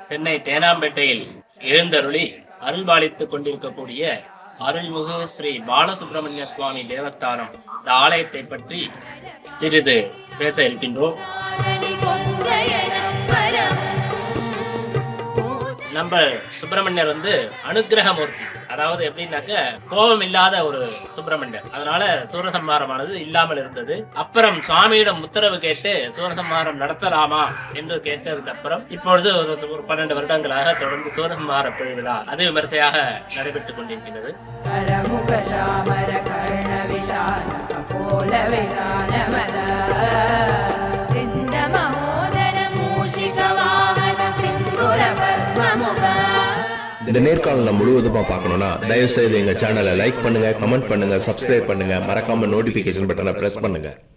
சென்னை தேனாம்பேட்டையில் எழுந்தருளி அருள்பாலித்துக் கொண்டிருக்கக்கூடிய அருள்மிகு ஸ்ரீ பாலசுப்பிரமணிய சுவாமி தேவஸ்தானம் இந்த ஆலயத்தை பற்றி சிறிது பேச இருக்கின்றோம். நம்ம சுப்பிரமணியர் அனுக்கிரகமூர்த்தி, அதாவது எப்படின்னாக்க கோபம் இல்லாத ஒரு சுப்பிரமணியர். அதனால சூரசம்ஹாரமானது இல்லாமல் இருந்தது. அப்புறம் சுவாமியிடம் உத்தரவு கேட்டு சூரசம்ஹாரம் நடத்தலாமா என்று கேட்டதுக்கு அப்புறம் இப்பொழுது ஒரு 12 வருடங்களாக தொடர்ந்து சூரசம்ஹார பெருவிழா அது விமர்சையாக நடைபெற்றுக் கொண்டிருக்கிறது. இந்த நேர்காணல முழுவதுமா பார்க்கணும்னா தயவு செய்து எங்க சேனலை லைக் பண்ணுங்க, கமெண்ட் பண்ணுங்க, சப்ஸ்கிரைப் பண்ணுங்க, மறக்காம நோட்டிபிகேஷன் பட்டனை பிரஸ் பண்ணுங்க.